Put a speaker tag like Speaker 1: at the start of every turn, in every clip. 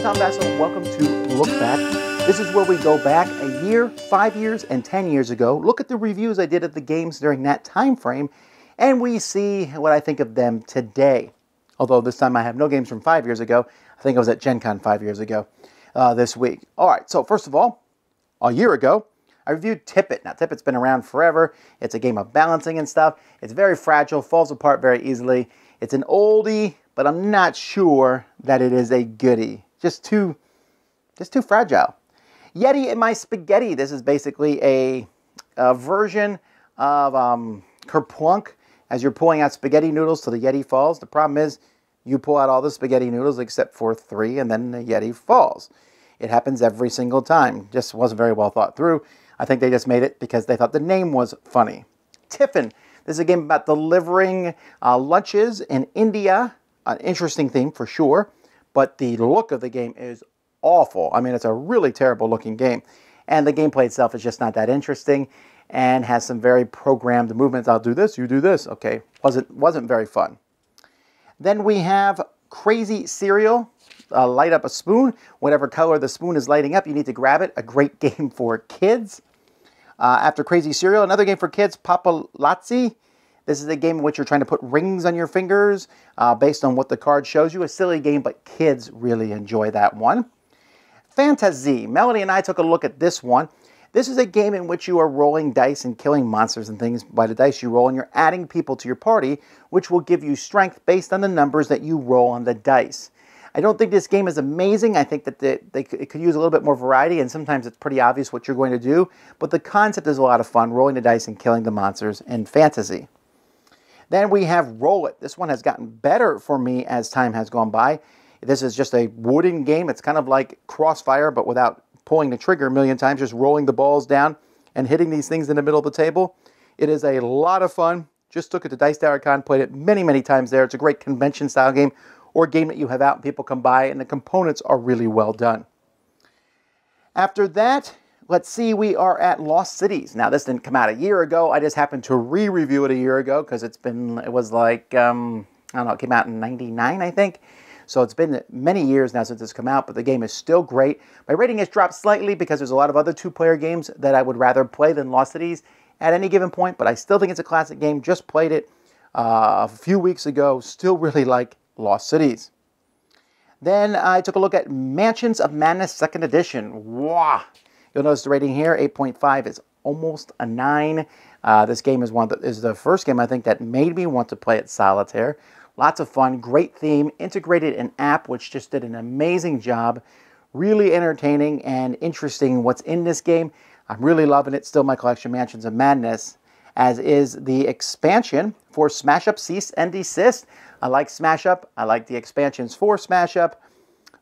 Speaker 1: Tom Vasel, and welcome to Look Back. This is where we go back a year, 5 years, and 10 years ago, look at the reviews I did of the games during that time frame, and we see what I think of them today. Although this time I have no games from 5 years ago. I think I was at Gen Con 5 years ago this week. Alright, so first of all, a year ago, I reviewed Tipit. Now, Tipit's been around forever. It's a game of balancing and stuff. It's very fragile, falls apart very easily. It's an oldie, but I'm not sure that it is a goodie. Just too fragile. Yeti in My Spaghetti. This is basically a version of Kerplunk as you're pulling out spaghetti noodles till the Yeti falls. The problem is you pull out all the spaghetti noodles except for 3 and then the Yeti falls. It happens every single time. Just wasn't very well thought through. I think they just made it because they thought the name was funny. Tiffen. This is a game about delivering lunches in India. An interesting theme for sure, but the look of the game is awful. I mean, it's a really terrible looking game, and the gameplay itself is just not that interesting and has some very programmed movements. I'll do this, you do this. Okay, wasn't very fun. Then we have Crazy Cereal. Light up a spoon. Whatever color the spoon is lighting up, you need to grab it. A great game for kids. After Crazy Cereal, another game for kids, Papalazzi. This is a game in which you're trying to put rings on your fingers based on what the card shows you. A silly game, but kids really enjoy that one. Fantasy. Melody and I took a look at this one. This is a game in which you are rolling dice and killing monsters and things by the dice you roll, and you're adding people to your party, which will give you strength based on the numbers that you roll on the dice. I don't think this game is amazing. I think that it could use a little bit more variety, and sometimes it's pretty obvious what you're going to do. But the concept is a lot of fun, rolling the dice and killing the monsters in Fantasy. Then we have Roll It. This one has gotten better for me as time has gone by. This is just a wooden game. It's kind of like Crossfire, but without pulling the trigger a million times, just rolling the balls down and hitting these things in the middle of the table. It is a lot of fun. Just took it to Dice Tower Con, played it many, many times there. It's a great convention-style game, or a game that you have out and people come by, and the components are really well done. After that, let's see, we are at Lost Cities. Now, this didn't come out a year ago. I just happened to re-review it a year ago because it was like, I don't know, it came out in '99, I think. So it's been many years now since it's come out, but the game is still great. My rating has dropped slightly because there's a lot of other two-player games that I would rather play than Lost Cities at any given point, but I still think it's a classic game. Just played it a few weeks ago. Still really like Lost Cities. Then I took a look at Mansions of Madness 2nd Edition. Wow! You'll notice the rating here, 8.5 is almost a 9. This game is the first game I think that made me want to play it solitaire. Lots of fun, great theme, integrated an app which just did an amazing job. Really entertaining and interesting what's in this game. I'm really loving it. Still my collection, Mansions of Madness, as is the expansion for Smash Up Cease and Desist. I like Smash Up. I like the expansions for Smash Up.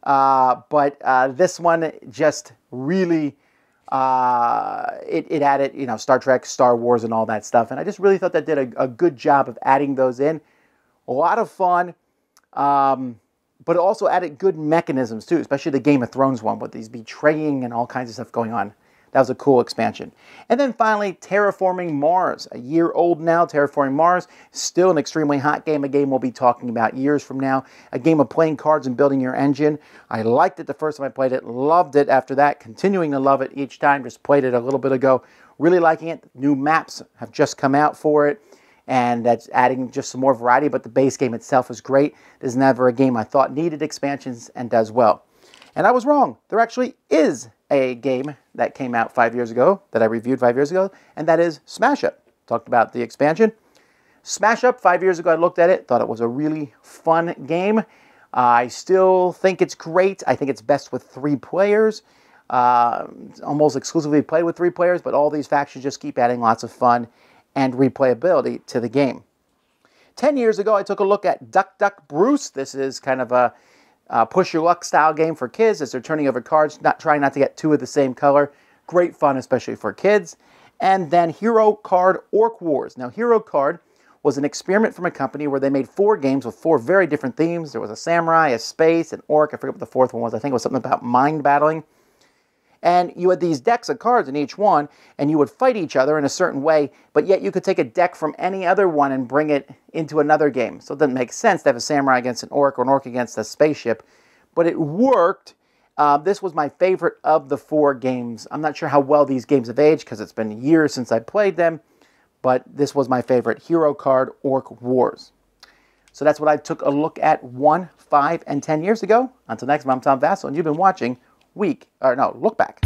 Speaker 1: But this one just really, it added, Star Trek, Star Wars, and all that stuff. And I just really thought that did a good job of adding those in. A lot of fun, but it also added good mechanisms too, especially the Game of Thrones one with these betraying and all kinds of stuff going on. That was a cool expansion. And then finally, Terraforming Mars. A year old now, Terraforming Mars. Still an extremely hot game. A game we'll be talking about years from now. A game of playing cards and building your engine. I liked it the first time I played it. Loved it after that. Continuing to love it each time. Just played it a little bit ago. Really liking it. New maps have just come out for it. And that's adding just some more variety. But the base game itself is great. This is never a game I thought needed expansions and does well. And I was wrong. There actually is a game that came out 5 years ago, that I reviewed 5 years ago, and that is Smash Up. Talked about the expansion. Smash Up, 5 years ago I looked at it, thought it was a really fun game. I still think it's great. I think it's best with 3 players. Almost exclusively play with 3 players, but all these factions just keep adding lots of fun and replayability to the game. 10 years ago I took a look at Duck Duck Bruce. This is kind of a push your luck style game for kids as they're turning over cards, trying not to get 2 of the same color. Great fun, especially for kids. And then Hero Card Orc Wars. Now, Hero Card was an experiment from a company where they made 4 games with 4 very different themes. There was a samurai, a space, an orc. I forget what the 4th one was. I think it was something about mind battling. And you had these decks of cards in each one, and you would fight each other in a certain way, but yet you could take a deck from any other one and bring it into another game. So it doesn't make sense to have a samurai against an orc or an orc against a spaceship, but it worked, This was my favorite of the 4 games. I'm not sure how well these games have aged because it's been years since I played them, but this was my favorite hero card, Orc Wars. So that's what I took a look at 1, 5, and 10 years ago. Until next time, I'm Tom Vasel, and you've been watching Look Back.